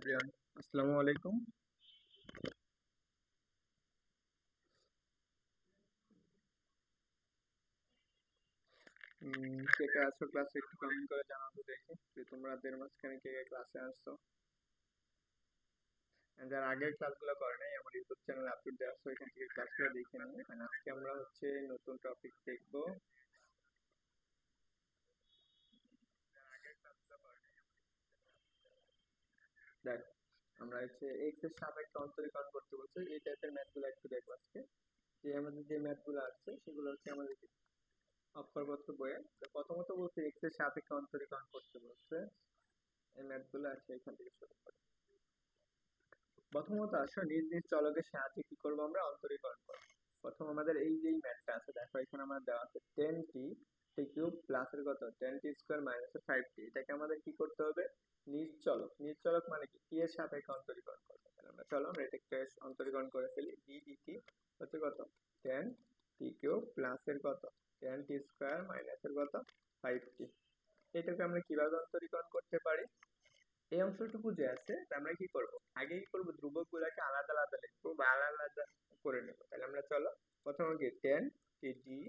Everyone, আসসালামু আলাইকুম। কে কে আছো ক্লাসে একটু কমেন্ট করে জানাবো দেখি যে তোমাদের মাঝখানে কে কে ক্লাসে আসছো। And যারা আগের ক্লাসগুলো করে নাই আমার ইউটিউব চ্যানেলে আপলোড দেওয়া আছে, ওইখান থেকে ক্লাসগুলো দেখে নিই। And আজকে আমরা হচ্ছে নতুন টপিক দেখবো। দেখ, আমরা হচ্ছে এক্স এর সাপেক্ষে অন্তরীকরণ করতে বলছি, এই টাইপের ম্যাথগুলো একটু দেখবো আজকে। যে আমাদের যে ম্যাথগুলো আছে সেগুলো হচ্ছে আমাদের অক্ষরবদ্ধ বইয়ে। তো প্রথমত বলছে এক্স এর সাপেক্ষে অন্তরীকরণ করতে বলছে, এই ম্যাথগুলো আছে এখান থেকে শুরু করি। প্রথমত আসো নিজ নিজ চলকের সাহায্যে কি করবো, আমরা অন্তরীকরণ করবো। প্রথম আমাদের এই যে ম্যাথটা আছে, দেখো এখানে আমার দেওয়া আছে 10t টি কিউব প্লাস এর কত 10t স্কোয়ার মাইনাস 5t। এটাকে আমাদের কি করতে হবে, নিজ চলক। নিজ চলক মানে কি, টি এর সাপেক্ষে অন্তরীকরণ করতে হবে। আমরা চলো আমরা এটাকে অন্তরীকরণ করে ফেলি। ডি ডিটি হচ্ছে কত 10t কিউব প্লাস এর কত 10t স্কোয়ার মাইনাস এর কত 5t। এটাকে আমরা কিভাবে অন্তরীকরণ করতে পারি, এই অংশটুকু যে আছে তা আমরা কি করব, আগে কি করব, ধ্রুবক গুলাকে আলাদা আলাদা লিখবো বা আলাদা আলাদা করে নেবো। তাহলে আমরা চলো প্রথমে কি 10 টি ডি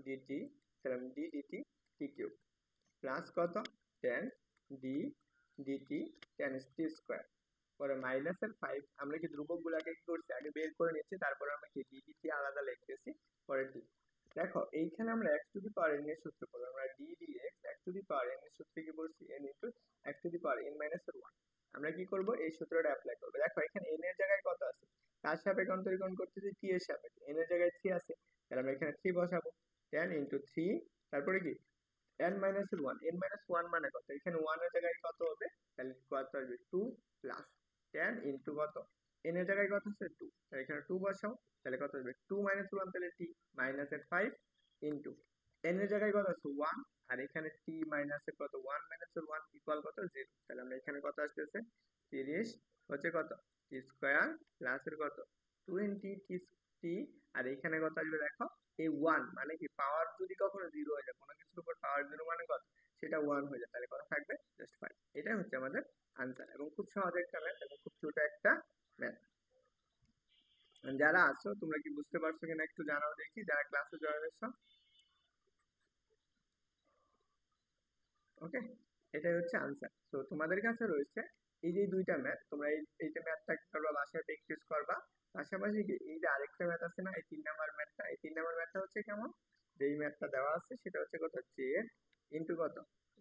ডিটি, তাহলে ডি ডিটি টি কিউব প্লাস কত 10 ডি ডিটি 10 টি স্কোয়ার, পরে মাইনাসের 5। আমরা কি ধ্রুবক গুলাকে কি করছি, আগে বের করে নিচ্ছি, তারপরে আমরা কি ডি ডিটি আলাদা লিখতেছি পরে ডি। দেখো এইখানে আমরা x to the power n এর সূত্র করব। আমরা d dx x to the power n এর সূত্রে কি বলছি, n into x to the power n minus 1। আমরা কি করব, এই সূত্রটা অ্যাপ্লাই করব। দেখো এখানে n এর জায়গায় কত আছে, কার সাপেক্ষে অন্তরীকরণ করতেছি, t এর সাপেক্ষে। n এর জায়গায় 3 আছে, তাহলে আমরা এখানে 3 বসাবো। 10 ইনটু 3, তারপরে কি n মাইনাস 1। n মাইনাস 1 মানে কত, এখানে 1 এর জায়গায় কত হবে, তাহলে কত আসবে 2 প্লাস 10 ইনটু কত, n এর জায়গায় কত আছে 2, তাহলে এখানে 2 বসাও। তাহলে কত আসবে 2 মাইনাস 1, তাহলে t মাইনাস এর 5 ইনটু n এর জায়গায় কত আছে 1, আর এখানে t মাইনাস এর কত 1 মাইনাস এর 1 ইকুয়াল কত 0। তাহলে আমরা এখানে কত আসতেছে 30 হচ্ছে কত t স্কয়ার প্লাস এর কত 20 t। আর এখানে কত আসবে দেখো, এই 1 মানে কি, পাওয়ার যদি কখনো 0 হয়ে যায়, কোনো কিছুর উপর পাওয়ার 0 মানে কত, সেটা 1 হয়ে যায়, তাহলে কত থাকবে জাস্ট 5। এটাই হচ্ছে আমাদের আনসার, এবং খুব সহজ একটা ম্যাথ এবং খুব ছোট একটা ম্যাথ। যারা আছো তোমরা কি বুঝতে পারছো কিনা একটু জানাও দেখি, যারা ক্লাসে জয়েন হয়েছো। ওকে, এটাই হচ্ছে আনসার। তো তোমাদের কাছে রয়েছে এই যে দুইটা ম্যাথ, তোমরা এইটা ম্যাথটা কি করবা, বাসায় প্র্যাকটিস করবা। পাশাপাশি কি এই যে আরেকটা ম্যাথ আছে না, এই 3 নাম্বার ম্যাথটা, এই 3 নাম্বার ম্যাথটা হচ্ছে কেমন, যে এই ম্যাথটা দেওয়া আছে সেটা হচ্ছে কত জেড ইন্টু কত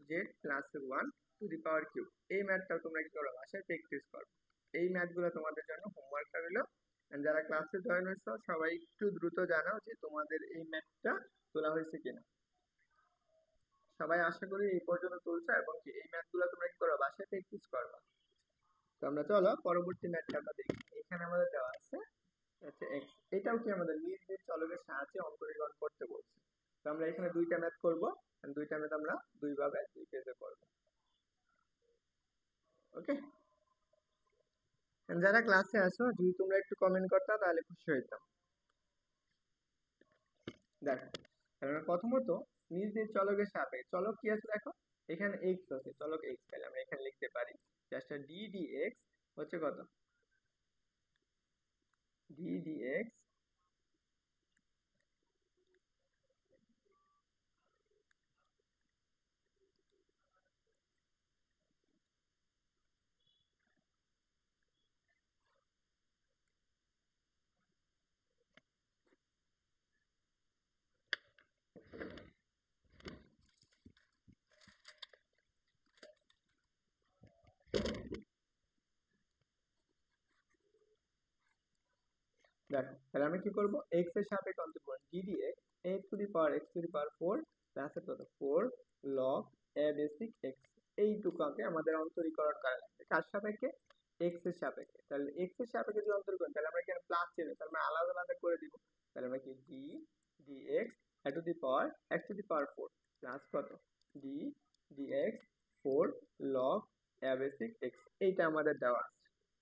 Z plus 1 two the power cube. এই ম্যাথটাও তোমরা কি করবা, বাসায় প্র্যাকটিস করবা। এই ম্যাথগুলো তোমাদের জন্য হোমওয়ার্কটা হলো। And যারা ক্লাসে জয়েন হয়েছো সবাই একটু দ্রুত জানাও যে তোমাদের এই ম্যাথটা তোলা হয়েছে কিনা। সবাই আশা করি এই পর্যন্ত তুলছো, এবং কি এই ম্যাথগুলো তোমরা কি করো, বাসায় প্র্যাকটিস করবা। তো আমরা চলো পরবর্তী ম্যাথটা আমরা দেখি। এখানে আমাদের দেওয়া আছে হচ্ছে x, এটাও কি আমাদের নিজ নিজ চলকের সাহায্যে অন্তরীকরণ করতে বলছে। তো আমরা এখানে দুইটা ম্যাথ করব, দুইটা ম্যাথ আমরা দুই ভাবে দুই পেজে করব। ওকে, যারা ক্লাসে আছো যদি তোমরা একটু কমেন্ট করতা তাহলে খুশি হইতাম। দেখো, তাহলে আমরা প্রথমত নিজ নিজ চলকের সাপেক্ষে, চলক কি আছে দেখো, এখানে x আছে, চলক x, তাহলে আমরা এখানে লিখতে পারি জাস্ট d dx হচ্ছে কত d dx দেখো, তাহলে আমি কি করব, x এর সাপেক্ষে অন্তরীকরণ d dx a to the power x to the power 4 plus এর কত 4 log a বেসিক x। এইটুকুকে আমাদের অন্তরীকরণ করা লাগবে কার সাপেক্ষে, x এর সাপেক্ষে। তাহলে x এর সাপেক্ষে যদি অন্তরীকরণ, তাহলে আমরা এখানে প্লাস চিহ্ন, তাহলে আমরা আলাদা আলাদা করে দিব। তাহলে আমরা কি d dx a to the power x to the power 4 plus কত d dx 4 log a basic x, এইটা আমাদের দেওয়া আছে।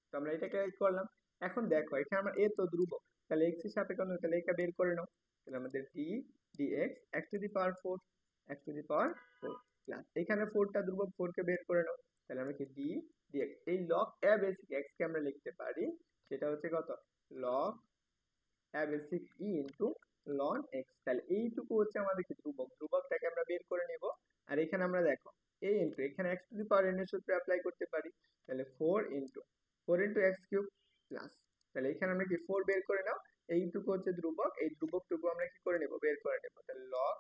তো আমরা এটাকে করলাম। এখন দেখো এখানে আমরা এ তো ধ্রুবক, তাহলে x এর সাপেক্ষে অন্তরীকরণ, তাহলে এটা বের করে নাও। তাহলে আমাদের d dx x to the power 4 x to the power 4 plus এখানে 4টা ধ্রুবক, 4 কে বের করে নাও। তাহলে আমরা কি d ডিএক্স। এই লগ এ বেসিক এক্স কে আমরা লিখতে পারি, সেটা হচ্ছে কত, log a basic E into loan x. তাহলে এইটুকু হচ্ছে আমাদের কি ধ্রুবক, ধ্রুবকটাকে আমরা বের করে নিব। আর এখানে আমরা দেখো এই ইন্টু এখানে x two the power N এর সূত্র অ্যাপ্লাই করতে পারি। তাহলে 4 ইন্টু এক্স কিউব প্লাস, তাহলে এখানে আমরা কি 4 বের করে নাও, এইটুকু হচ্ছে ধ্রুবক, এই ধ্রুবকটুকু আমরা কি করে নেব, বের করে নেব। তাহলে log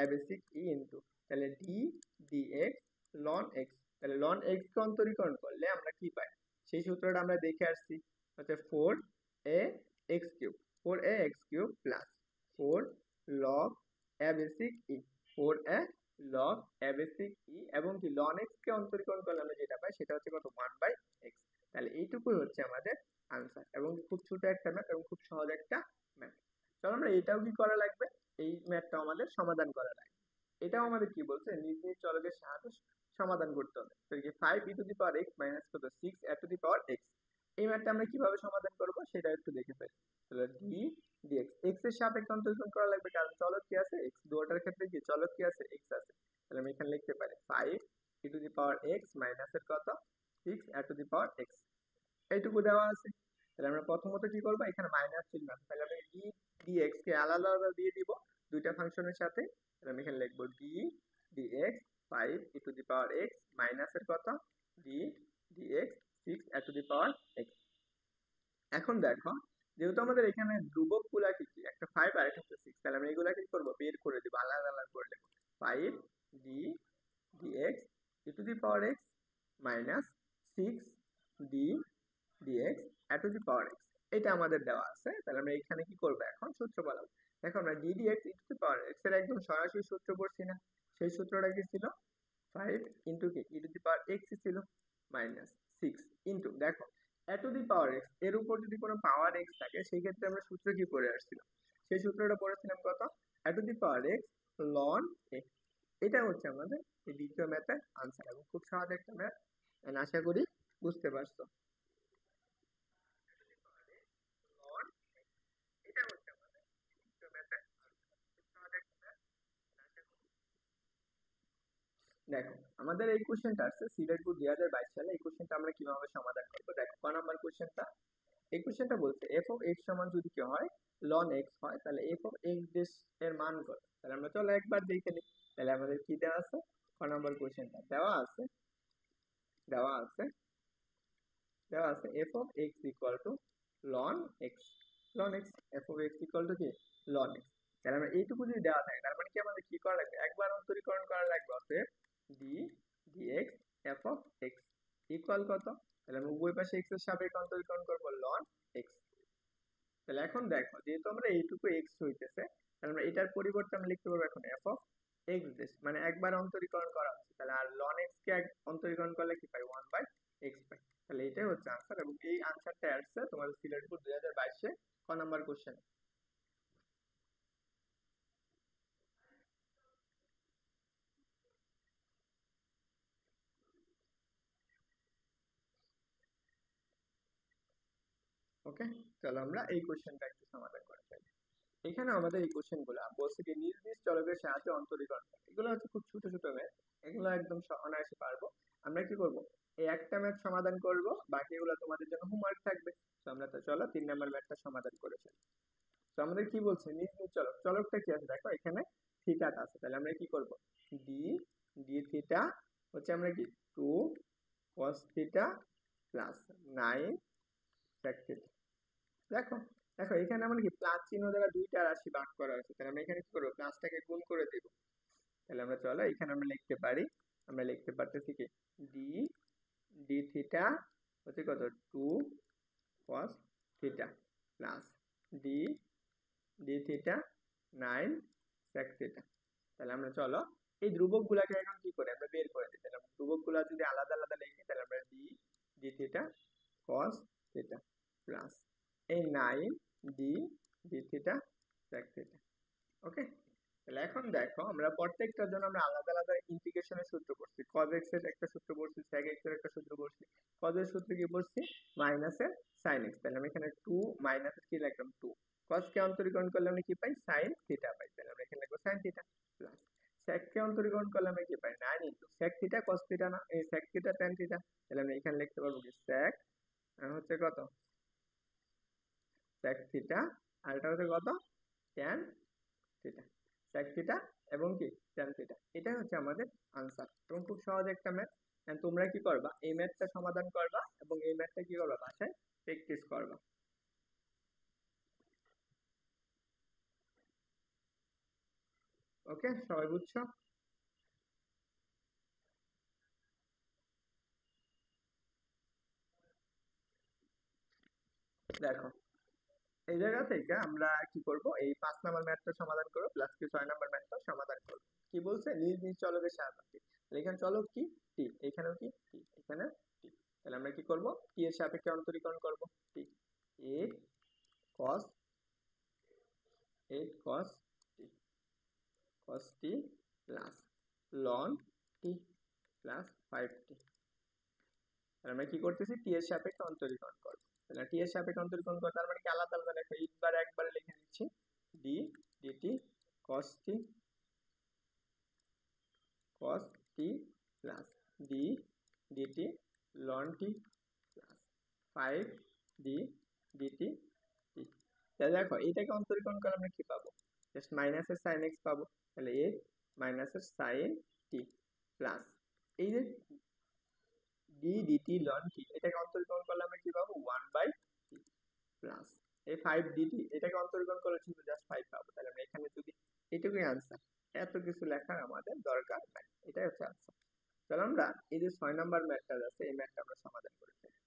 a basic E into, তাহলে ডি ডিএক্স লন এক্স। তাহলে লন এক্স কে অন্তরীকরণ করলে আমরা কি পাই, সেই সূত্রটা আমরা দেখে আসছি, হচ্ছে 4a x cube, 4a x cube plus 4 log a basic e, 4a log a basic e, এবং কি লন এক্স কে অন্তরীকরণ করলে আমরা যেটা পাই সেটা হচ্ছে কত, 1/x। তাহলে এইটুকুই হচ্ছে আমাদের আনসার, এবং খুব ছোট একটা ম্যাথ এবং খুব সহজ একটা ম্যাথ। চলো আমরা এটাও কি করা লাগবে, এই ম্যাথটাও আমাদের সমাধান করা লাগবে। এটাও আমাদের কি বলছে, নিজ নিজ চলকের সাহায্যে সমাধান করতে হবে। তো এই যে 5 e to the power x minus কত 6 a to the power x, এই ম্যাথটা আমরা কিভাবে সমাধান করব সেটা একটু দেখে ফেলি। তাহলে ডি ডিএক্স, x এর সাপেক্ষে অন্তর্কলন করা লাগবে, কারণ চলক কি আছে, x, দুটোটার ক্ষেত্রে কি চলক কি আছে, x আছে। তাহলে আমি এখানে লিখতে পারি 5 e to the power x minus এর কত 6 a to the power x, এইটুকু দেওয়া আছে। তাহলে আমরা প্রথমত কি করব, এখানে মাইনাস চিহ্ন আছে, তাহলে আমি ডি ডিএক্স কে আলাদা আলাদা দিয়ে দিব দুইটা ফাংশনের সাথে। তাহলে আমি এখানে লিখব d dx 5 e to the power x minus এর কত d d x 6 a to the power x। এখন দেখো যেহেতু আমাদের এখানে ধ্রুবক গুলা কি কি, একটা 5 আর একটা হচ্ছে 6, তাহলে আমরা এগুলা কি করব, বের করে দিব, আলাদা আলাদা করে দেব। 5 d d x e to the power x minus 6 d d x e to the power x, এটা আমাদের দেওয়া আছে। তাহলে আমরা এখানে কি করব, এখন সূত্র বলাবো। দেখো আমরা d d x e to the power x এর একদম সরাসরি সূত্র পড়ছি না, সেই সূত্রটা কি ছিল, 5 ইন্টু কি ই টু দি পাওয়ার x ছিল মাইনাস 6 ইন্টু, দেখো এ টু দি পাওয়ার x এর উপর যদি কোনো পাওয়ার x থাকে সেই ক্ষেত্রে আমরা সূত্র কি পড়ে আসছিলাম, সেই সূত্রটা পড়েছিলাম কত, a to the power x লন x। এটা হচ্ছে আমাদের এই দ্বিতীয় ম্যাথের আনসার, এবং খুব সহজ একটা ম্যাথ, আশা করি বুঝতে পারছো। লন এটা হচ্ছে আমাদের দ্বিতীয় ম্যাথের আনসার, খুব সহজ একটা ম্যাথ, আশা করি। দেখো আমাদের এই কোশ্চেনটা আসছে সিলেটপুর 2022 সালে, এই কোশ্চেনটা আমরা কিভাবে সমাধান করবো, দেখো ক নাম্বার কোশ্চেনটা, এই কোশ্চেনটা বলছে এফ অফ এক্স সমান যদি কি হয়, লন এক্স হয়, তাহলে এফ অফ এক্স ডেস এর মান কত। তাহলে আমরা চলো একবার দেখে নিই। তাহলে আমাদের কি দেওয়া আছে, ক নাম্বার কোশ্চেনটা দেওয়া আছে, দেওয়া আছে দেওয়া আছে f of x equal to ln x, ln x, f of x equal to কি লন এক্স। তাহলে আমরা এইটুকু যদি দেওয়া থাকে, তার মানে কি আমাদের কি করা লাগবে, একবার অন্তরীকরণ করা লাগবে, অতএব d d x f of x equal কত, তাহলে আমরা উভয় পাশে এক্স এর সাপেক্ষে অন্তরীকরণ করবো লন এক্স। তাহলে এখন দেখো যেহেতু আমরা এইটুকু এক্স হইতেছে, তাহলে আমরা এটার পরিবর্তে আমরা লিখতে পারবো এখন এফ অফ এক্স ডেস, মানে একবার অন্তরীকরণ করা হচ্ছে, তাহলে আর লন এক্স কে অন্তরীকরণ করলে কি পাই, 1/x পাই। তাহলে এটাই হচ্ছে আনসার, এবং এই আনসারটা আসছে তোমাদের সিলেটপুর 2022 ক নাম্বার কোশ্চেন। ওকে, চলো আমরা এই কোশ্চেনটা একটু সমাধান করে ফেলি। এখানে আমাদের এই কোশ্চেন গুলা বলছে কি নিজ নিজ চলকের সাহায্যে অন্তরীকরণ করা। এগুলো হচ্ছে খুব ছোট ছোট ম্যাথ, এগুলো একদম অনায়াসে পারবো। আমরা কি করব, এই একটা ম্যাথ সমাধান করব, বাকিগুলো তোমাদের জন্য হোমওয়ার্ক থাকবে। তো আমরা তো চলো 3 নাম্বার ম্যাথটা সমাধান করে ফেলি। তো আমাদের কি বলছে, নিজ নিজ চলক, চলকটা কি আছে দেখো এখানে থিটাটা আছে, তাহলে আমরা কি করব, ডি ডি থিটা হচ্ছে আমরা কি 2 cos theta plus 9 sec theta. দেখো দেখো এখানে আমরা কি প্লাস চিহ্ন দ্বারা দুইটা রাশি ভাগ করা হয়েছে, তাহলে আমরা এখানে কি করবো, প্লাসটাকে গুণ করে দেব। তাহলে আমরা চলো এখানে আমরা লিখতে পারি, আমরা লিখতে পারতেছি কি ডি ডি থিটা হচ্ছে কত 2 cos theta plus D d theta 9 sec theta. তাহলে আমরা চলো এই ধ্রুবক গুলাকে এখন কি করে আমরা বের করে দিই, তাহলে ধ্রুবক গুলা যদি আলাদা আলাদা লিখি, তাহলে আমরা d d theta cos theta plus এই 9 d d theta sec theta. Okay, তাহলে এখন দেখো আমরা প্রত্যেকটার জন্য আমরা আলাদা আলাদা ইন্টিগ্রেশনের সূত্র পড়ছি, cos x এর একটা সূত্র পড়ছি, sec x এর একটা সূত্র পড়ছি, cos এর সূত্র কি পড়ছি, মাইনাস এর sin x। তাহলে আমরা এখানে 2 মাইনাস এর কি লিখলাম 2, cos কে অন্তরীকরণ করলে আমরা কি পাই, sin থিটা পাই, তাহলে আমরা এখানে লিখবো sin থিটা প্লাস sec কে অন্তরীকরণ করলে আমরা কি পাই, 9 into sec theta cos theta না, এই sec থিটা tan থিটা, তাহলে আমরা এখানে লিখতে পারবো কি sec হচ্ছে কত sec থিটা, আর এটা হচ্ছে কত tan থিটা, sec থিটা এবং কি tan থিটা, এটাই হচ্ছে আমাদের আনসার। এবং খুব সহজ একটা ম্যাথ। তোমরা কি করবা, এই ম্যাথটা সমাধান করবা এবং এই ম্যাথটা কি করবা, বাসায় প্র্যাকটিস করবা। ওকে, সবাই বুঝছো? দেখো এই জায়গা থেকে আমরা কি করব, এই 5 নাম্বার ম্যাথটা সমাধান করব প্লাস কি 6 নাম্বার ম্যাথটা সমাধান করব। কি বলছে, নিজ নিজ চলকের সাপেক্ষে, তাহলে এখানে চলক কি টি, এখানেও কি টি, এখানে টি, তাহলে আমরা কি করব, টি এর সাপেক্ষে অন্তরীকরণ করব। টি 8 cos 8 cos t cos t plus ln t plus 5t, তাহলে আমরা কি করতেছি, টি এর সাপেক্ষে অন্তরীকরণ করব। তাহলে টি এর সাপেক্ষে অন্তরীকরণ করতে তার মানে কি আলাদা আলাদা লেখা, এইবার একবারে লিখে নিচ্ছি d d t cos t cos t plus d d t ln t plus 5 d d t t। তাহলে দেখো এইটাকে অন্তরীকরণ করে আমরা কি পাবো, জাস্ট মাইনাসের sin x পাবো, তাহলে a মাইনাসের sin t প্লাস এই যে ডি ডিটি ln t, এটাকে অন্তরীকরণ করলে আমরা কি পাবো 1/t প্লাস এই 5 ডিটি, এটাকে অন্তরীকরণ করলে শুধু জাস্ট 5 পাবো। তাহলে আমরা এখানে যদি এটুকুই আনসার, এত কিছু লেখার আমাদের দরকার নাই, এটাই হচ্ছে আনসার। তাহলে আমরা এই যে 6 নাম্বার ম্যাথটা আছে, এই ম্যাথটা আমরা সমাধান করে ফেলি।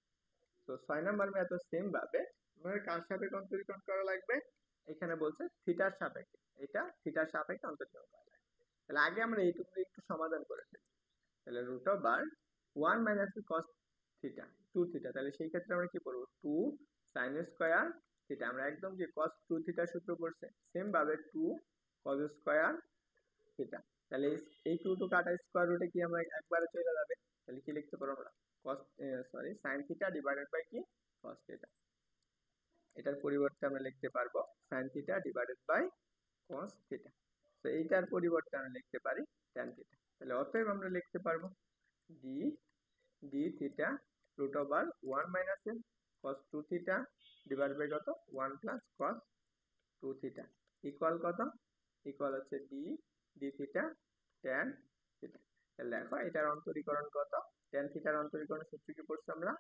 তো 6 নাম্বার ম্যাথ সেম ভাবে আমাদের কার সাপেক্ষে অন্তরীকরণ করা লাগবে, এখানে বলছে থিটার সাপেক্ষে, এটা থিটার সাপেক্ষে অন্তরীকরণ করা লাগবে। তাহলে আগে আমরা এইটুকু একটু সমাধান করে ফেলি। তাহলে root over 1 minus cos theta 2 theta, তাহলে সেই ক্ষেত্রে আমরা কি করব 2 sin স্কয়ার থিটা, আমরা একদম যে cos 2 থিটা সূত্র পড়ছে সেম ভাবে 2 cos স্কয়ার থিটা, তাহলে এই 2 টু কাটা স্কয়ার রুটে কি আমরা একবারে চলে যাবে, তাহলে কি লিখতে পারবো আমরা cos sin theta divided by কি cos থিটা, এটার পরিবর্তে আমরা লিখতে পারবো sin theta divided by cos theta. তো এইটার পরিবর্তে আমরা লিখতে পারি tan থিটা, তাহলে অতএব আমরা লিখতে পারবো d d theta root over 1 minus cos 2 theta divide by কত 1 প্লাস cos 2 থিটা ইকুয়াল কত, ইকুয়াল হচ্ছে d d theta tan theta. তাহলে দেখো এটার অন্তরীকরণ কত, tan থিটার অন্তরীকরণ সূত্র কি পড়ছি আমরা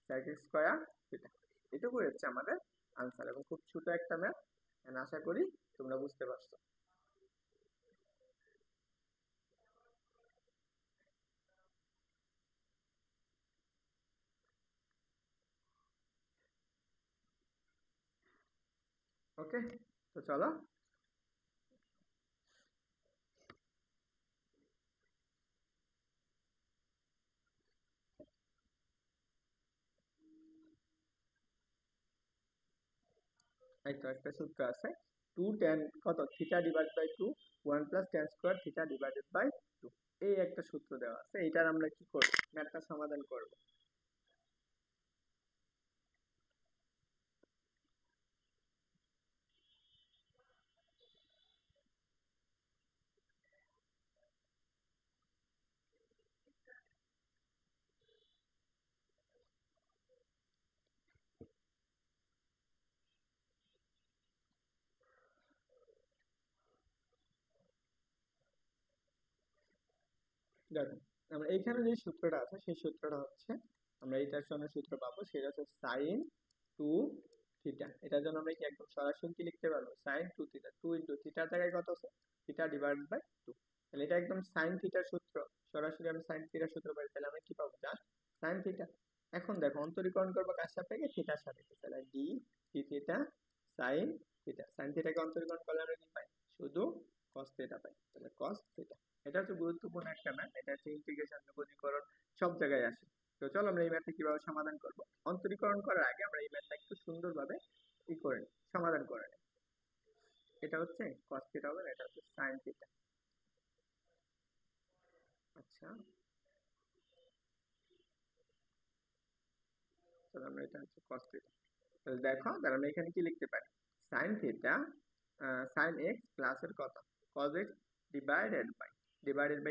sec স্কয়ার থিটা। এটুকুই হচ্ছে আমাদের আনসার, এবং খুব ছোট একটা ম্যাথ, আশা করি তোমরা বুঝতে পারছো। ওকে, তো চলো এই তো একটা সূত্র আছে 2 tan কত theta divide by 2 1 plus tan square theta divided by 2, এই একটা সূত্র দেওয়া আছে, এটার আমরা কি করব, ম্যাথটা সমাধান করব। দেখো আমরা এইখানে যে সূত্রটা আছে সেই সূত্রটা হচ্ছে, আমরা এইটার জন্য সূত্র পাবো, সেটা হচ্ছে sin 2 থিটা, এটার জন্য আমরা কি একদম সরাসরি কি লিখতে পারবো sin 2 থিটা, 2 ইনটু থিটার জায়গায় কত আছে থিটা ডিভাইডেড বাই 2, তাহলে এটা একদম sin থিটার সূত্র, সরাসরি আমি sin থিটার সূত্র পাই, তাহলে আমি কি পাবো জাস্ট sin থিটা। এখন দেখো অন্তরীকরণ করবো কার সাপেক্ষে, থিটার সাপেক্ষে, তাহলে D d theta sin theta, sin থিটাকে অন্তরীকরণ করলে আমরা কি পাই শুধু cos থিটা পাই, তাহলে cos থিটা। এটা হচ্ছে গুরুত্বপূর্ণ একটা ম্যাথ, এটা হচ্ছে ইন্টিগ্রেশন বিপরীতকরণ সব জায়গায় আসে। তো চলো আমরা এই ম্যাথটা কিভাবে সমাধান করব, অন্তরীকরণ করার আগে আমরা এই ম্যাথটা একটু সুন্দরভাবে ই করে নিই, সমাধান করে নিই। এটা হচ্ছে cos থিটা হবে, এটা হচ্ছে sin থিটা। আচ্ছা, তাহলে আমরা এটা হচ্ছে cos থিটা, তাহলে দেখো তাহলে আমরা এখানে কি লিখতে পারি sin theta sin x plus এর কত cos x ডিভাইডেড বাই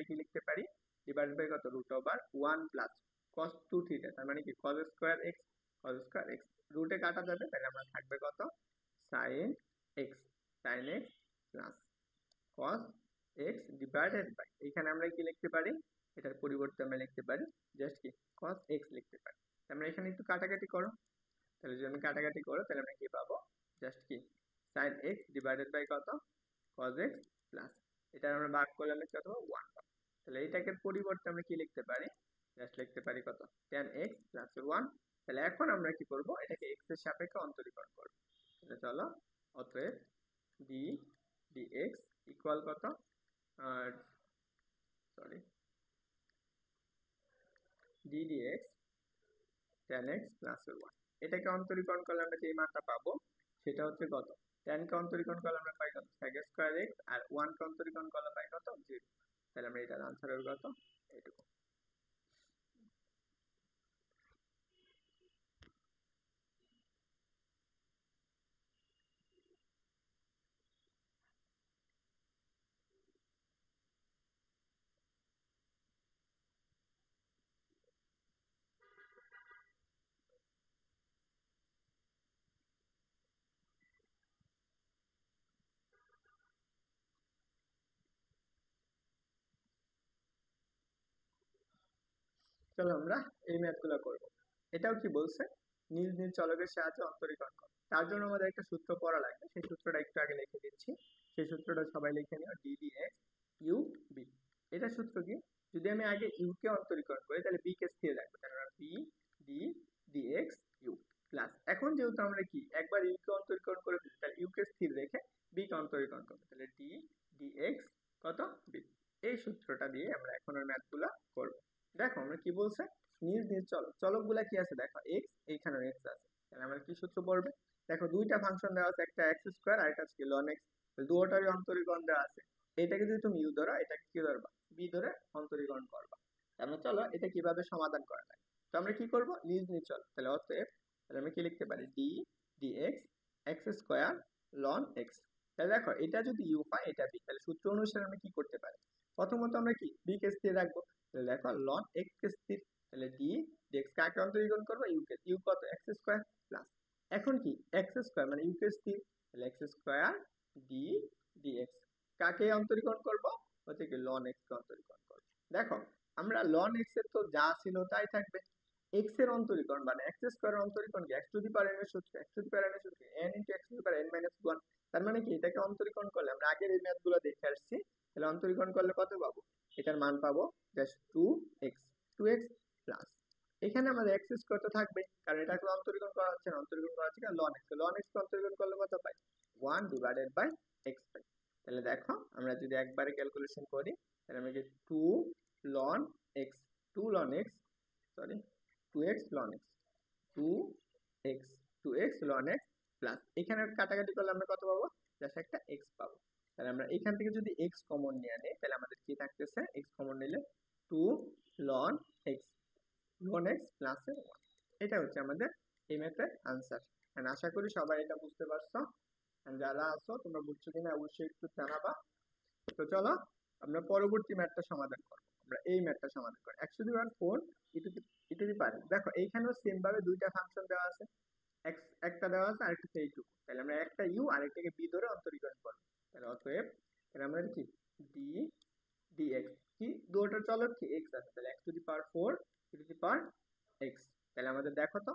কি লিখতে পারি ডিভাইডেড বাই কত root over 1 plus cos 2 theta, তার মানে কি cos square x, cos square x রুটে কাটা যাবে, তাহলে আমরা থাকবে কত sin x, sin x plus cos x divided by, এখানে আমরা কি লিখতে পারি, এটার পরিবর্তে আমরা লিখতে পারি জাস্ট কি cos x লিখতে পারি। আমরা এখানে একটু কাটাকাটি করো, তাহলে যদি আমি কাটাকাটি করো তাহলে আমরা কি পাবো, জাস্ট কি sin x ডিভাইডেড বাই কত cos x প্লাস এটা আমরা ভাগ করলে আমরা কত 1 পাবো। তাহলে এটাকে পরিবর্তে আমরা কি লিখতে পারি, জাস্ট লিখতে পারি কত tan x প্লাস 1। তাহলে এখন আমরা কি করব, এটাকে x এর সাপেক্ষে অন্তরীকরণ করব। তাহলে চলো, অতএব d dx ইকুয়াল কত, আর sorry d dx tan x plus 1, এটাকে অন্তরীকরণ করলে আমরা যে মানটা পাবো সেটা হচ্ছে কত, tan কে অন্তরীকরণ করলে আমরা পাই কত sec স্কয়ার x, আর 1 কে অন্তরীকরণ করলে পাই কত 0। তাহলে আমরা এটার आंसर হবে কত এইটুকু। চলো আমরা এই ম্যাথগুলো করব। এটাও কি বলছে, নিজ নিজ চলকের সাহায্যে অন্তরীকরণ করো। তার জন্য আমাদের একটা সূত্র পড়া লাগবে, সেই সূত্রটা একটু আগে লিখে দিচ্ছি। সেই সূত্রটা সবাই লিখে নিও, d dx u b। এটা সূত্র কি, যদি আমি আগে u কে অন্তরীকরণ করি তাহলে b কে স্থির রাখবো, তাহলে আমরা b d dx u plus, এখন যেহেতু আমরা কি একবার u কে অন্তরীকরণ করে দিচ্ছি তাহলে u কে স্থির রেখে b কে অন্তরীকরণ করবো, তাহলে d dx কত b। এই সূত্রটা দিয়ে আমরা এখন ওই ম্যাথগুলো করব। দেখো আমরা কি বলছে, নিজ নিজ চলক গুলা কি আছে দেখো, x এইখানে x আছে, তাহলে আমরা কি সূত্র পড়বে, দেখো দুইটা ফাংশন দেওয়া আছে, একটা x স্কয়ার আর একটা হচ্ছে ln x, দুটোরই অন্তরীকরণ দেওয়া আছে। এটাকে যদি তুমি u ধরো, এটাকে কি ধরবা b ধরে অন্তরীকরণ করবা। আমরা চলো এটা কিভাবে সমাধান করা যায়। তো আমরা কি করব, নিজ নিজ চল, তাহলে অতএব তাহলে আমরা কি লিখতে পারি d dx x square ln x। তাহলে দেখো এটা যদি u হয় এটা b, তাহলে সূত্র অনুসারে আমরা কি করতে পারি, প্রথমত আমরা কি b কে স্থির রাখবো, তাহলে দেখো ln x কে স্থির, তাহলে d dx কাকে অন্তরীকরণ করবো, u কে, u কত x স্কয়ার প্লাস, এখন কি x স্কয়ার মানে u কে স্থির, তাহলে x স্কয়ার d dx কাকে অন্তরীকরণ করব, হচ্ছে কি ln x কে অন্তরীকরণ করব। দেখো আমরা ln x এর তো যা ছিল তাই থাকবে, x এর অন্তরীকরণ মানে x স্কয়ারের অন্তরীকরণ কি x to the power n এর সূত্র, x to the power n এর সূত্র n into x to the power n minus 1। তার মানে কি এটাকে অন্তরীকরণ করলে আমরা আগের এই ম্যাথগুলো দেখে আসছি, তাহলে অন্তরীকরণ করলে কত পাবো, এটার মান পাবো জাস্ট 2x, 2x প্লাস এখানে আমাদের x স্কয়ার তো থাকবে, কারণ এটাকে অন্তরীকরণ করা হচ্ছে না, অন্তরীকরণ করা হচ্ছে ln x, ln x কে অন্তরীকরণ করলে কত পাই 1 ডিভাইডেড বাই x পাই। তাহলে দেখো আমরা যদি একবারে ক্যালকুলেশন করি তাহলে আমরা কি 2 ln x, 2 ln x sorry 2x ln x, 2x 2x ln x plus এখানে কাটাকাটি করলে আমরা কত পাবো, জাস্ট একটা x পাবো। তাহলে আমরা এখান থেকে যদি x কমন নিয়ে নিই তাহলে আমাদের কি থাকতেছে, x কমন নিলে 2 ln x, ln x plus 1। এটা হচ্ছে আমাদের এই ম্যাথের आंसर। এন্ড আশা করি সবাই এটা বুঝতে পারছো, এন্ড যারা আছো তোমরা বুঝছো কিনা অবশ্যই একটু জানাবা। তো চলো আমরা পরবর্তী ম্যাথটা সমাধান করব। আমরা এই ম্যাথটা সমাধান করি, x to the power 4 e to the power, দেখো এইখানেও সেম ভাবে দুইটা ফাংশন দেওয়া আছে, x একটা দেওয়া আছে আরেকটা হচ্ছে এইটুকু, তাহলে আমরা একটা u আরেকটাকে b ধরে অন্তরীকরণ করব। তাহলে অতএব তাহলে আমরা কি d dx কি দুটোর চলক কি x আছে, তাহলে x to the power 4 e to the power x। তাহলে আমাদের দেখো তো,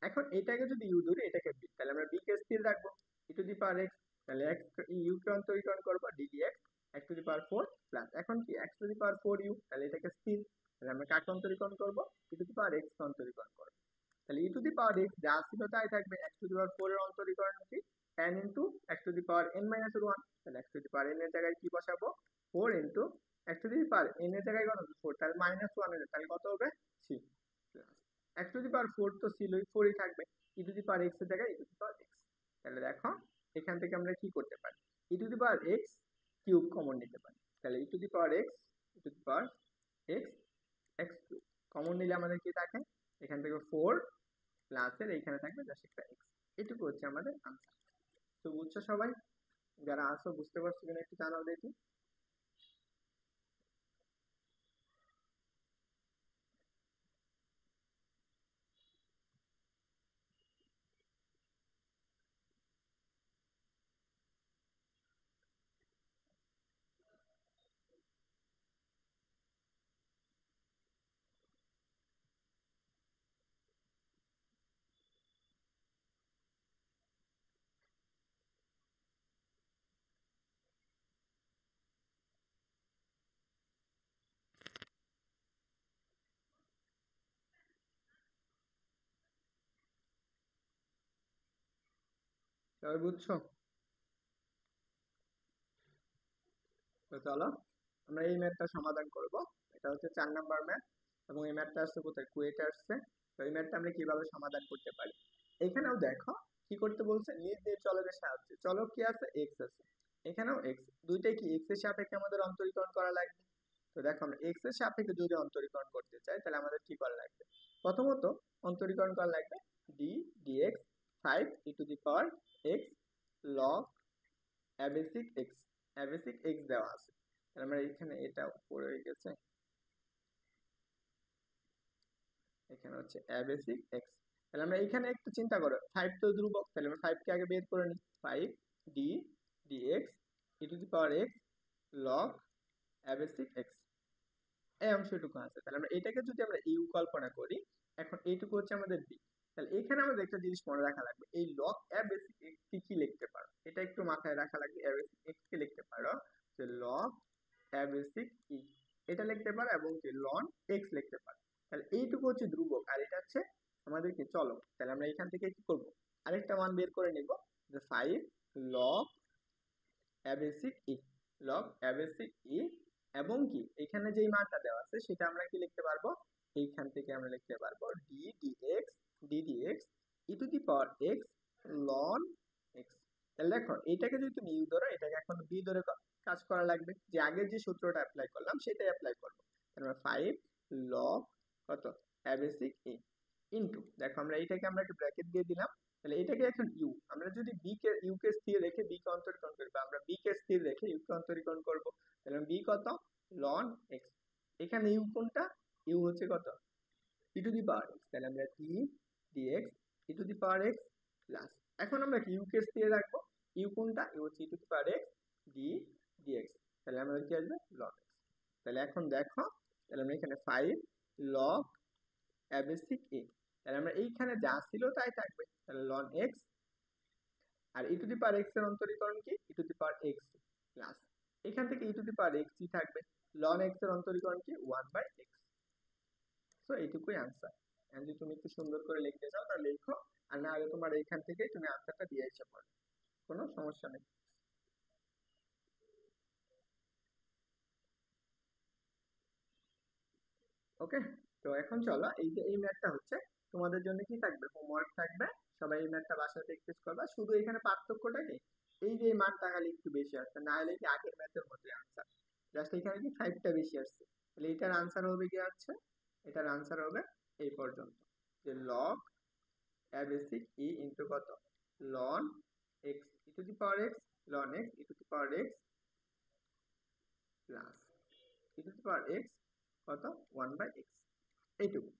এখন এটাকে যদি u ধরি এটাকে b, তাহলে আমরা b কে স্থির রাখবো e to the power x, তাহলে x u কে অন্তরীকরণ করব d dx x to the power 4 plus এখন কি x to the power 4u, তাহলে এটাকে স্থির, তাহলে আমরা কাকে অন্তরীকরণ করব e to the power x কে অন্তরীকরণ করব। তাহলে e to the power x যা ছিল তাই থাকবে, x টু দি পাওয়ার 4 এর অন্তরীকরণ কি n into x to the power n minus 1, তাহলে x to the power n এর জায়গায় কি বসাবো 4 into x to the power n এর জায়গায় কত 4, তাহলে মাইনাস 1 এর, তাহলে কত হবে 3 plus x to the power 4 তো ছিলই 4 ই থাকবে, e to the power x এর জায়গায় e to the power x। তাহলে দেখো এখান থেকে আমরা কি করতে পারি, e to the power x cube common নিতে পারি, তাহলে e to the power x e to the power x x cube common নিলে আমাদের কি থাকে, এখান থেকে 4 প্লাস এর এইখানে থাকবে জাস্ট একটা x। এটুকু হচ্ছে আমাদের आंसर। তো বুঝছো সবাই, যারা আসো বুঝতে পারছো কিনা একটু জানাও দেখি। সবাই বুঝছো? তো চলো আমরা এই ম্যাথটা সমাধান করব। এটা হচ্ছে 4 নাম্বার ম্যাথ এবং এই ম্যাথটা আসছে কোথায়, কুয়েটে আসছে। তো এই ম্যাথটা আমরা কিভাবে সমাধান করতে পারি, এখানেও দেখো কি করতে বলছে, নিজ নিজ চলকের সাহায্যে। চলক কি আছে, এক্স আছে, এখানেও এক্স, দুইটাই কি এক্স এর সাপেক্ষে আমাদের অন্তরীকরণ করা লাগবে। তো দেখো আমরা এক্স এর সাপেক্ষে যদি অন্তরীকরণ করতে চাই তাহলে আমাদের কি করা লাগবে, প্রথমত অন্তরীকরণ করা লাগবে d dx 5 e⁻x log a basic x, a basic x দেওয়া আছে। তাহলে আমরা এখানে এটা উপরে হয়ে গেছে, এখানে হচ্ছে অ্যাবেসিক এক্স। তাহলে আমরা এখানে একটু চিন্তা করো, 5 তো ধ্রুবক, তাহলে আমরা 5 কে আগে বের করে নিই। 5 d dx e⁻x log a basic x, এই অংশটুকু আছে। তাহলে আমরা এটাকে যদি আমরা ইউ কল্পনা করি, এখন এইটুকু হচ্ছে আমাদের বি। তাহলে এখানে আমাদের একটা জিনিস মনে রাখা লাগবে, এই লগ অ্যাবেসিক এক্স কি কি লিখতে পারো, এটা একটু মাথায় রাখা লাগবে। অ্যাবেসিক এক্স কে লিখতে পারো যে লগ অ্যাবেসিক ই, এটা লিখতে পারো, এবং কি লন এক্স লিখতে পারো। তাহলে এইটুকু হচ্ছে ধ্রুবক আর এটা হচ্ছে আমাদের কি চলক। তাহলে আমরা এখান থেকে কি করব, আরেকটা মান বের করে নিব, যে 5 লগ অ্যাবেসিক ই, লগ অ্যাবেসিক ই, এবং কি এখানে যেই মানটা দেওয়া আছে সেটা আমরা কি লিখতে পারবো, এইখান থেকে আমরা লিখতে পারবো D dx e⁻x ln x। তাহলে দেখো এটাকে যদি তুমি ইউ ধরো, এটাকে এখন বি ধরে কাজ করা লাগবে, যে আগের যে সূত্রটা অ্যাপ্লাই করলাম সেটাই অ্যাপ্লাই করবো। তাহলে 5 লগ কত অ্যাবেসিক ই ইনটু, দেখো আমরা এইটাকে আমরা একটা ব্র্যাকেট দিয়ে দিলাম। তাহলে এটাকে এখন ইউ, আমরা যদি বি কে ইউ কে স্থির রেখে বি কে অন্তরীকরণ করি, বা আমরা বি কে স্থির রেখে ইউ কে অন্তরীকরণ করব, তাহলে বি কত লন এক্স, এখানে ইউ কোনটা, ইউ হচ্ছে কত e⁻x, তাহলে আমরা ডি ডিএক্স e⁻x প্লাস, এখন আমরা কি ইউ কে স্থির রাখবো, ইউ কোনটা, ইউ হচ্ছে e⁻x ডি ডিএক্স, তাহলে আমাদের কি আসবে লন এক্স। তাহলে এখন দেখো, তাহলে আমরা এখানে 5 লগ অ্যাবেসিক এ, তাহলে আমরা এইখানে যা ছিল তাই থাকবে, তাহলে লন এক্স, আর e⁻x এর অন্তরীকরণ কি e⁻x প্লাস, এখান থেকে e⁻x কি থাকবে, লন x এর অন্তরীকরণ কি 1/x। সো এইটুকুই আনসার। যদি তুমি একটু সুন্দর করে লিখতে চাও তাহলে লিখো, আর না হলে তোমার এইখান থেকে তুমি আনসারটা দিয়ে এসে পড়ো, কোনো সমস্যা নেই। ওকে, তো এখন চলো এই যে এই ম্যাথটা হচ্ছে তোমাদের জন্য কি থাকবে, হোমওয়ার্ক থাকবে। সবাই এই ম্যাথটা বাসায় প্র্যাকটিস করবা। শুধু এখানে পার্থক্যটা কি, এই যে মানটা খালি একটু বেশি আসছে, না হলে কি আগের ম্যাথের মতো আনসার, জাস্ট এখানে কি 5টা বেশি আসছে। তাহলে এটার আনসার হবে কি আছে, এটার আনসার হবে এই পর্যন্ত, যে লগ অ্যাবেসিক ই ইনটু কত ln x e⁻x ln x e⁻x plus e⁻x কত 1/x, এইটুকু।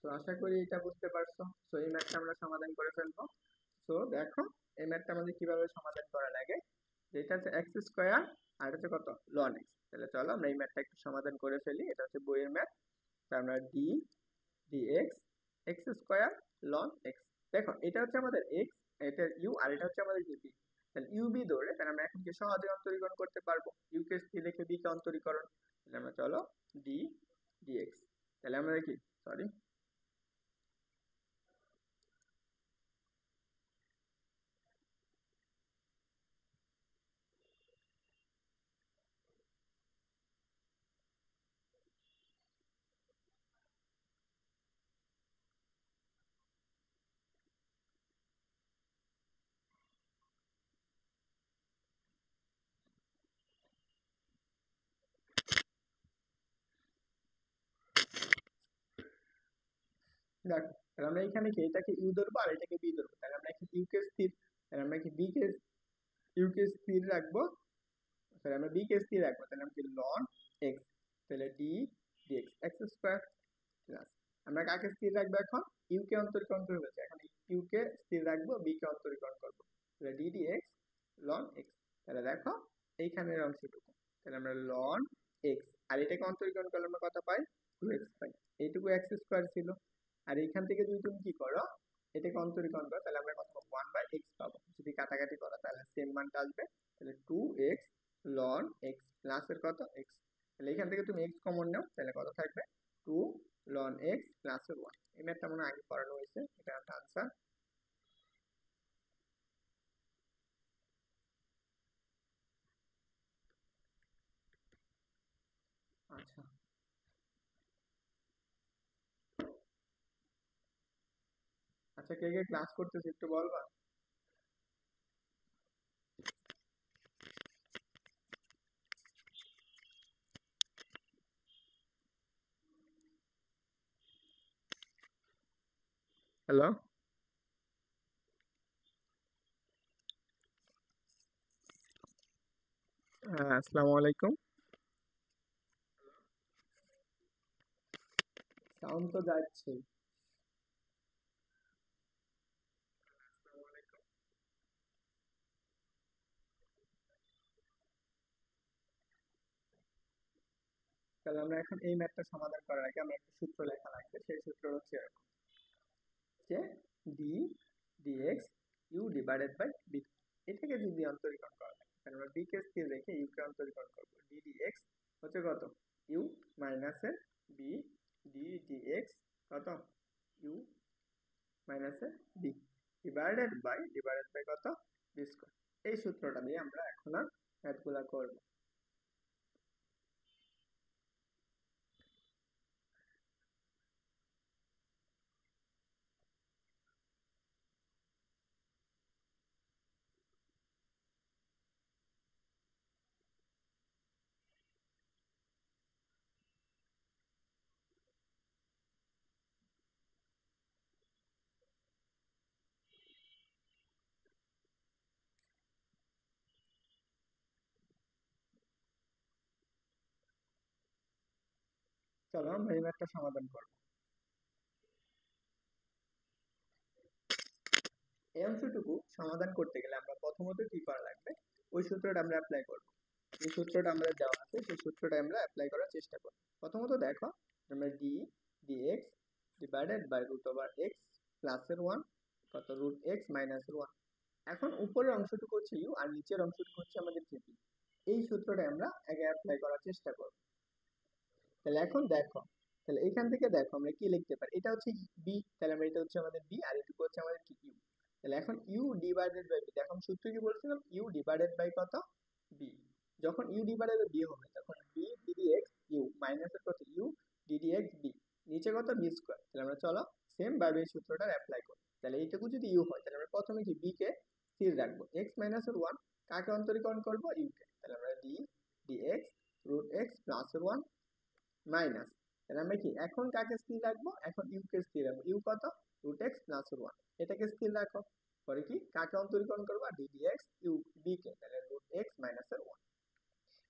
তো আশা করি এটা বুঝতে পারছো। তো এই ম্যাথটা আমরা সমাধান করে ফেলবো। তো দেখো এই ম্যাথটা আমাদের কিভাবে সমাধান করা লাগে, যেটা হচ্ছে এক্স স্কোয়ার আর এটা হচ্ছে কত লন এক্স। তাহলে চলো আমরা এই ম্যাথটা একটু সমাধান করে ফেলি, এটা হচ্ছে বইয়ের ম্যাথ। তো আমরা d d x x square ln x, দেখো এটা হচ্ছে আমাদের এক্স, এটা ইউ, আর এটা হচ্ছে আমাদের বি। তাহলে ইউ বি ধরে তাহলে আমরা এখন কি সহজে অন্তরীকরণ করতে পারবো, ইউ কে স্থির রেখে বি কে অন্তরীকরণ। তাহলে আমরা চলো ডি ডিএক্স, তাহলে আমরা কি সরি, দেখো তাহলে আমরা এখানে কি এটাকে ইউ ধরবো আর এটাকে বি ধরবো, তাহলে আমরা কি ইউ কে স্থির, তাহলে আমরা কি বি কে ইউ কে স্থির রাখবো, তাহলে আমরা বি কে স্থির রাখবো, তাহলে আমরা কি লন এক্স, তাহলে d d x x square plus, আমরা কাকে স্থির রাখবো এখন, ইউ কে অন্তরীকরণ করে ফেলছি, এখন ইউ কে স্থির রাখবো, বি কে অন্তরীকরণ করবো, তাহলে ডি ডিএক্স লন এক্স। তাহলে দেখো এইখানের অংশটুকু, তাহলে আমরা লন এক্স, আর এটাকে অন্তরীকরণ করলে আমরা কত পাই 2x পাই, এইটুকু এক্স স্কোয়ার ছিল। আর এইখান থেকে যদি তুমি কি করো, এটাকে অন্তরীকরণ করো, তাহলে আমরা কত পাবো 1/x পাবো, যদি কাটাকাটি করো তাহলে সেম মানটা আসবে। তাহলে 2x লন এক্স প্লাসের কত এক্স, তাহলে এখান থেকে তুমি এক্স কমন নাও, তাহলে কত থাকবে 2 লন এক্স প্লাসের 1। এই ম্যাথটা মনে হয় আগে পড়ানো হয়েছে, এটা একটা আনসার। আচ্ছা আচ্ছা, কে কে ক্লাস করতেছে একটু বলবা? হ্যালো। হ্যাঁ, আসসালামু আলাইকুম। সাউন্ড তো যাচ্ছে। তাহলে আমরা এখন এই ম্যাথটা সমাধান করার আগে আমরা একটা সূত্র লেখা লাগবে, সেই সূত্র হচ্ছে এরকম যে d d x u divided by v. এটাকে যদি অন্তরীকরণ করা লাগে, তাহলে আমরা বি কে স্থির রেখে ইউ কে অন্তরীকরণ করবো। ডি ডিএক্স হচ্ছে কত? ইউ মাইনাসের বি, ডি ডিএক্স কত? ইউ মাইনাসের বি ডিভাইডেড বাই কত? V square. এই সূত্রটা দিয়ে আমরা এখন আর ম্যাথগুলা করবো। চলো আমরা এই ম্যাথটা সমাধান করবো। এই অংশটুকু সমাধান করতে গেলে আমরা প্রথমত কি করা লাগবে, ওই সূত্রটা আমরা অ্যাপ্লাই করব। যে সূত্রটা আমরা দেওয়া আছে সেই সূত্রটা আমরা অ্যাপ্লাই করার চেষ্টা করব। প্রথমত দেখো, আমরা d d x divided by root over x প্লাসের ওয়ান কত রুট এক্স মাইনাসের ওয়ান। এখন উপরের অংশটুকু হচ্ছে ইউ আর নিচের অংশটুকু হচ্ছে আমাদের বি। এই সূত্রটা আমরা আগে অ্যাপ্লাই করার চেষ্টা করব। তাহলে এখন দেখো, তাহলে এখান থেকে দেখো আমরা কি লিখতে পারি, এটা হচ্ছে বি, তাহলে আমরা এটা হচ্ছে আমাদের বি আর এটুকু হচ্ছে আমাদের কি ইউ। তাহলে এখন ইউ ডিভাইডেড বাই বি, এখন সূত্র কি বলছিলাম, ইউ ডিভাইডেড বাই কত? বি। যখন ইউ ডিভাইডেড বাই বি হবে তখন বি ডিডিএক্স ইউ মাইনাসের কত ইউ ডিডিএক্স বি, নিচে কত? V square. তাহলে আমরা চলো সেম ভাবে এই সূত্রটা অ্যাপ্লাই করি। তাহলে এইটুকু যদি ইউ হয় তাহলে আমরা প্রথমে কি বি কে স্থির রাখবো, এক্স মাইনাসের ওয়ান কাকে অন্তরীকরণ করবো? ইউ কে। তাহলে আমরা ডি ডিএক্স রুট এক্স প্লাসের ওয়ান মাইনাস, তাহলে আমরা কি এখন কাকে স্থির রাখবো? এখন ইউ কে স্থির রাখবো। ইউ কত? রুট এক্স প্লাস ওয়ান, এটাকে স্থির রাখো। পরে কি কাকে অন্তরীকরণ করবো? ডি এক্স ইউ বি কে, তাহলে রুট এক্স মাইনাস এর ওয়ান।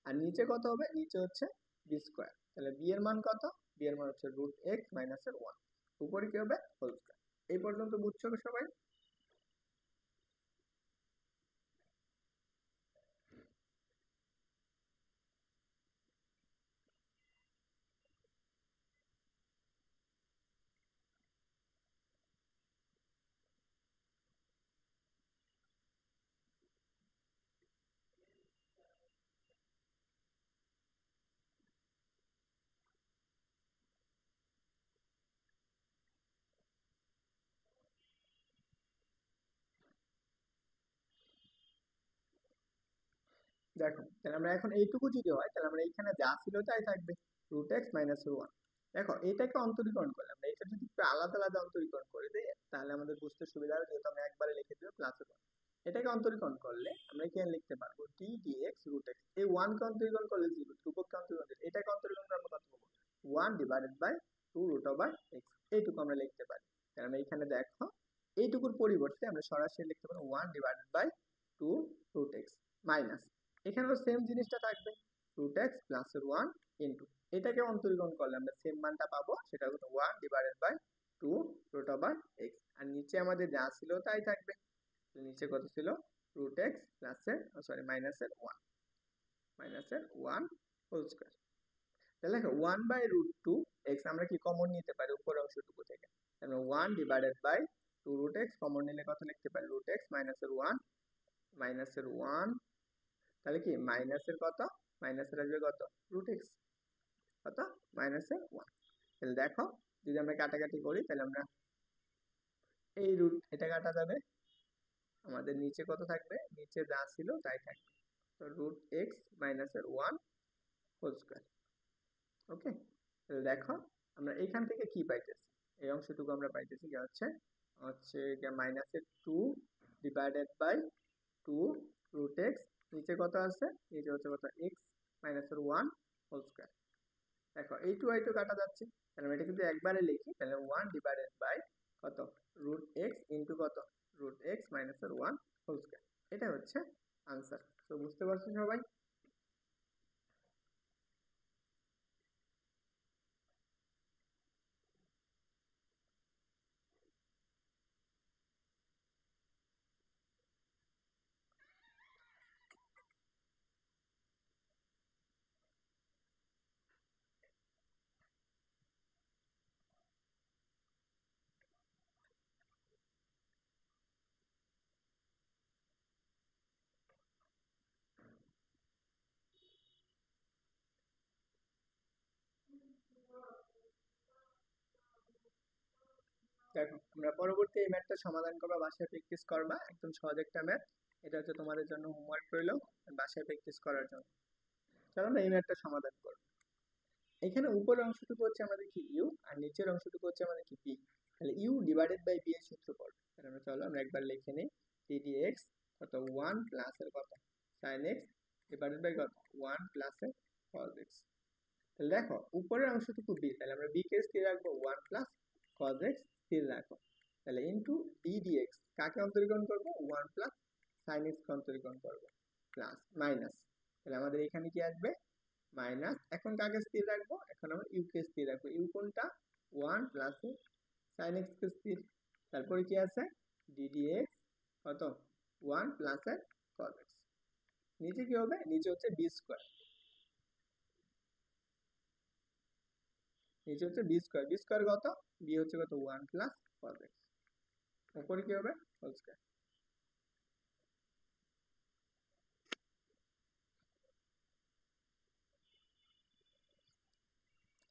আর নিচে কত হবে? নিচে হচ্ছে বি স্কোয়ার। তাহলে বি এর মান কত? বি এর মান হচ্ছে রুট এক্স মাইনাস এর ওয়ান। উপরে কি হবে? Whole square. এই পর্যন্ত বুঝছো সবাই? দেখো, তাহলে আমরা এখন এইটুকু যদি হয় তাহলে আমরা এইখানে যা ছিল তাই থাকবে, রুট এক্স মাইনাস ওয়ান। দেখো এটাকে অন্তরীকরণ করলে আমরা এটা যদি একটু আলাদা আলাদা অন্তরীকরণ করে দিই তাহলে আমাদের বুঝতে সুবিধা হবে, যেহেতু আমরা একবারে লিখে দিব প্লাস ওয়ান। এটাকে অন্তরীকরণ করলে আমরা এখানে লিখতে পারবো ডি ডিএক্স রুট এক্স। এই ওয়ান কে অন্তরীকরণ করলে জিরো, ধ্রুবককে অন্তরীকরণ করলে এটাকে অন্তরীকরণ করে আমরা কত পাবো? One divided by two root over x. এইটুকু আমরা লিখতে পারি। তাহলে আমরা এখানে দেখো এইটুকুর পরিবর্তে আমরা সরাসরি লিখতে পারি one divided by two root x minus, এখানেও সেম জিনিসটা থাকবে, root x plus one into, এটাকে অন্তরীকরণ করলে আমরা সেম মানটা পাবো, সেটা হলো one divided by two root over x. আর নিচে আমাদের যা ছিল তাই থাকবে। নিচে কত ছিল? রুট এক্স প্লাসের সরি মাইনাসের ওয়ান হোল স্কোয়ার। তাহলে দেখো one by root two x আমরা কি কমন নিতে পারি উপরের অংশটুকু থেকে, তাহলে one divided by two root x common নিলে কত লিখতে পারি? রুট এক্স মাইনাসের ওয়ান। তাহলে কি মাইনাসের কত? মাইনাসের আসবে কত? রুট এক্স কত? মাইনাসের ওয়ান। তাহলে দেখো যদি আমরা কাটাকাটি করি তাহলে আমরা এই রুট এটা কাটা যাবে, আমাদের নিচে কত থাকবে? নিচে যা ছিল তাই থাকবে, তো রুট এক্স মাইনাসের ওয়ান হোল স্কোয়ার। ওকে, তাহলে দেখো আমরা এইখান থেকে কি পাইতেছি, এই অংশটুকু আমরা পাইতেছি কি হচ্ছে হচ্ছে মাইনাসের 2 ডিভাইডেড বাই 2 রুট এক্স, নিচে কত আছে, নিচে হচ্ছে কত এক্স মাইনাসের 1 হোল স্কয়ার। দেখো এই 2 এই 2 কাটা যাচ্ছে, তাহলে আমি এটা কিন্তু একবারে লিখি, তাহলে 1 ডিভাইডেড বাই কত রুট এক্স ইন্টু কত রুট এক্স মাইনাসের 1 হোল স্কয়ার। এটা হচ্ছে আনসার। তো বুঝতে পারছো সবাই? দেখো আমরা পরবর্তী এই ম্যাথটা সমাধান করবা, বাসায় প্র্যাকটিস করবা, একদম সহজ একটা ম্যাথ। এটা হচ্ছে তোমাদের জন্য হোমওয়ার্ক রইলো বাসায় প্র্যাকটিস করার জন্য। চলো আমরা এই ম্যাথটা সমাধান করব। এখানে উপরের অংশটুকু হচ্ছে আমাদের কি ইউ, আর নিচের অংশটুকু হচ্ছে আমাদের কি বি। তাহলে ইউ ডিভাইডেড বাই বি এর সূত্র পড়ো। তাহলে আমরা চলো আমরা একবার লিখে নিই, ডি ডি এক্স কত 1 প্লাস এর কত sin x ডিভাইডেড বাই কত 1 প্লাস এর cos x। তাহলে দেখো উপরের অংশটুকু বি, তাহলে আমরা বি কে স্থির রাখবো 1 প্লাস cos x স্থির রাখো। তাহলে ইনটু ডি ডি এক্স কাকে অন্তরীকরণ করব, 1 প্লাস sin x কে অন্তরীকরণ করব, প্লাস মাইনাস। তাহলে আমাদের এখানে কি আসবে মাইনাস। এখন কাকে স্থির রাখবো, এখন আমরা ইউ কে স্থির রাখবো। ইউ কোনটা, 1 প্লাস sin x কে স্থির। তারপরে কি আছে ডি ডি এক্স কত 1 প্লাস এর cos x। নিচে কি হবে, নিচে হচ্ছে বি স্কয়ার, নিচে হচ্ছে বি স্কয়ার। বি স্কয়ার কত, বি হচ্ছে কত 1 প্লাস cos x। উপরে কি হবে হোল স্কয়ার।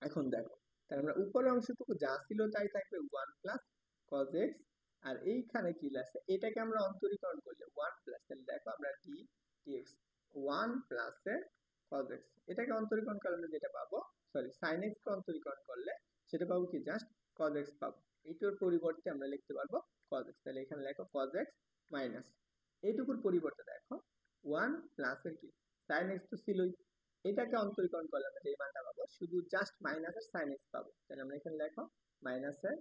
এখন দেখো, তাহলে আমরা উপরের অংশটুকু যা ছিল তাই থাকবে 1 প্লাস cos x, আর এইখানে কি আছে এটাকে আমরা অন্তরীকরণ করলে 1 প্লাস, তাহলে দেখো আমরা ডি dx 1 প্লাস এর cos x, এটাকে অন্তরীকরণ করলে যেটা পাবো, সরি sin x কে অন্তরীকরণ করলে সেটা পাবো কি জাস্ট cos x পাবো। এইটার পরিবর্তে আমরা লিখতে পারবো cos x। তাহলে এখানে লেখো cos x মাইনাস এইটুকুর পরিবর্তে দেখো 1 প্লাস এর কি sin x তো ছিলই, এটাকে অন্তরীকরণ করলে আমরা যে মানটা পাবো শুধু জাস্ট মাইনাসের সাইন এক্স পাবো। তাহলে আমরা এখানে লেখো মাইনাসের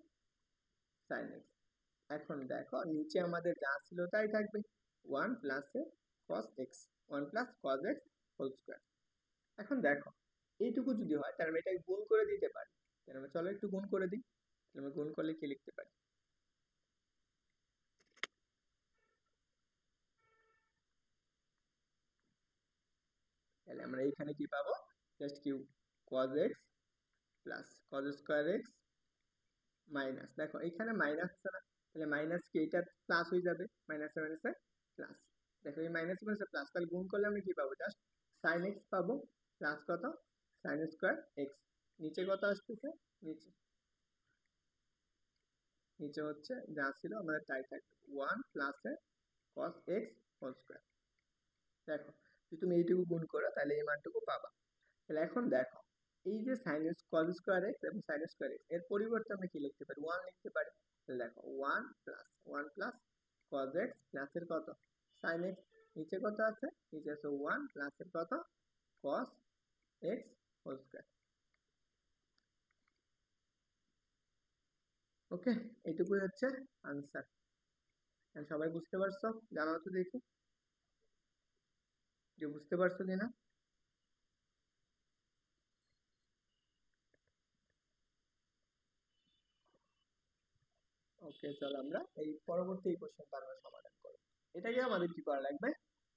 সাইন এক্স। এখন দেখো নিচে আমাদের যা ছিল তাই থাকবে, 1 plus cos x, 1 plus cos x whole square. এখন দেখো এইটুকু যদি হয় তাহলে আমরা এটাকে গুণ করে দিতে পারি। তাহলে আমরা চলো একটু গুণ করে দিই। তাহলে আমরা গুণ করলে কি লিখতে পারি, তাহলে আমরা এইখানে কি পাবো, জাস্ট কি cos x plus cos square x minus, দেখো এখানে মাইনাস আছে না, তাহলে মাইনাস কি এটা প্লাস হয়ে যাবে, মাইনাস মাইনাসে প্লাস। দেখো এই মাইনাস মাইনাসে প্লাস, তাহলে গুণ করলে আমরা কি পাবো, জাস্ট sin x পাবো প্লাস কত sin স্কয়ার x। নিচে কত আসতেছে, নিচে নিচে হচ্ছে যা ছিল আমাদের তাই থাকবে 1 plus cos x whole square. দেখো যদি তুমি এইটুকু গুণ করো তাহলে এই মানটুকু পাবা। তাহলে এখন দেখো এই যে sin cos স্কয়ার x এবং sin স্কয়ার x এর পরিবর্তে আমরা কি লিখতে পারি, 1 লিখতে পারি। তাহলে দেখো 1 প্লাস cos x প্লাস এর কত sin x, নিচে কত আছে, নিচে আছে 1 প্লাস এর কত cos x হোল স্কয়ার। ওকে, এইটুকুই হচ্ছে আনসার। সবাই বুঝতে পারছো, জানাও তো দেখি যে বুঝতে পারছো কিনা। ওকে, চলো আমরা এই পরবর্তী এই কোশ্চেনটা আমরা সমাধান করব। এটাকে আমাদের কি করা লাগবে,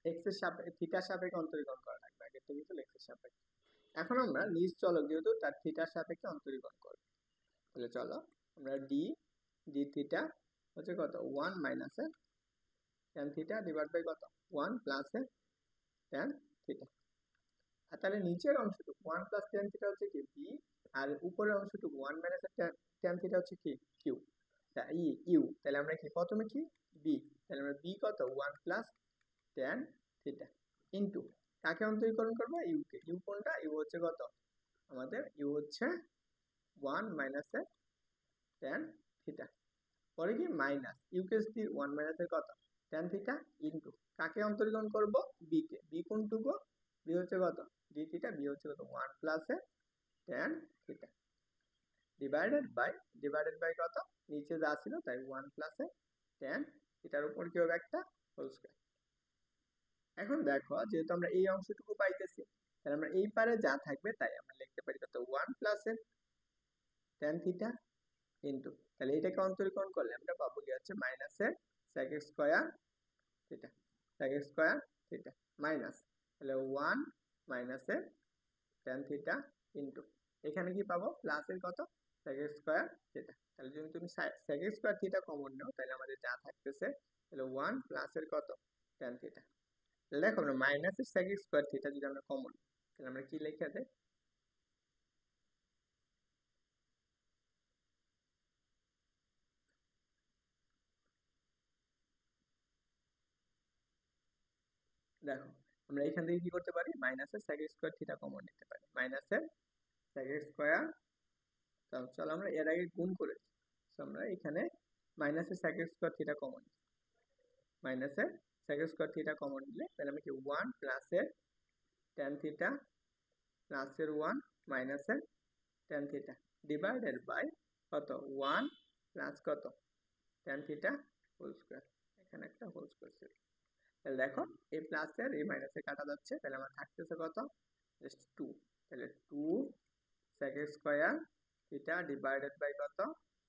এক্স এর সাপেক্ষে থিটার সাপেক্ষে অন্তরীকরণ করা লাগবে। আগে তো কিন্তু এক্স এর সাপেক্ষে, এখন আমরা নিজ চলক যেহেতু তার থিটার সাপেক্ষে অন্তরীকরণ করব। তাহলে চলো আমরা ডি ডি থিটা হচ্ছে কত 1 মাইনাস এর tan থিটা ডিভাইড বাই কত 1 প্লাস এর tan থিটা। আর তাহলে নিচের অংশটুকু 1 প্লাস tan থিটা হচ্ছে কি বি, আর উপরের অংশটুকু 1 মাইনাস এর tan থিটা হচ্ছে কি কিউ, ইউ। তাহলে আমরা কি প্রথমে কি বি, তাহলে আমরা বি কত 1 প্লাস tan থিটা ইনটু কাকে অন্তরীকরণ করবো, ইউ কে। ইউ কোনটা, ইউ হচ্ছে কত আমাদের ইউ হচ্ছে 1 মাইনাস এর tan থিটা। পরে কি মাইনাস ইউকে যদি 1 মাইনাস এর কত tan থিটা ইনটু কাকে অন্তরীকরণ করব বি কে। বি কোনটুকু বি হচ্ছে কত ডি থিটা। বি হচ্ছে কত 1 plus a tan theta divided by কত নিচে যা ছিল তাই 1 প্লাস এ tan থিটার উপর কি হবে একটা হোল স্কয়ার। এখন দেখো যেহেতু আমরা এই অংশটুকু পাইতেছি তাহলে আমরা এই পারে যা থাকবে তাই আমরা লিখতে পারি কত 1 plus a tan theta into তাহলে এটাকে অন্তরীকরণ করলে আমরা পাবো কি হচ্ছে মাইনাস এর sec square theta theta minus তাহলে 1 মাইনাস এর tan থিটা ইনটু এখানে কি পাবো প্লাস এর কত sec স্কয়ার থিটা। তাহলে যদি তুমি sec স্কয়ার থিটা কমন নাও তাহলে আমাদের যা থাকতেছে তাহলে 1 প্লাস এর কত tan থিটা। তাহলে দেখো আমরা মাইনাস এর sec স্কয়ার থিটা যদি আমরা কমন তাহলে আমরা কি লিখে দেই দেখো আমরা এখান থেকে কি করতে পারি মাইনাসের sec স্কয়ার থিটা কমন নিতে পারি মাইনাসের sec স্কয়ার। তাহলে চলো আমরা এর আগে গুণ করে আমরা এখানে মাইনাসের sec স্কয়ার থিটা কমন মাইনাসের sec স্কয়ার থিটা কমন নিলে তাহলে আমরা কি 1 প্লাস এর tan থিটা প্লাস এর 1 মাইনাসের tan থিটা ডিভাইডেড বাই কত 1 প্লাস কত tan থিটা হোল স্কয়ার। এখানে একটা হোল স্কয়ার ছিল। তাহলে দেখো এই প্লাস এর এই মাইনাসে কাটা যাচ্ছে তাহলে আমার থাকতেছে কত জাস্ট 2। তাহলে 2 sec square theta divided by কত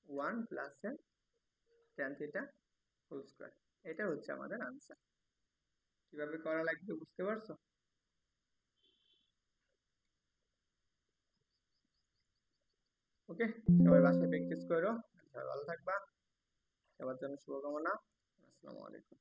1 প্লাস এর tan থিটা হোল স্কয়ার। এটা হচ্ছে আমাদের आंसर। কিভাবে করা লাগবে বুঝতে পারছো? ওকে, সবাই বাসায় প্র্যাকটিস করো। সবাই ভালো থাকবা। সবার জন্য শুভকামনা। আসসালামু আলাইকুম।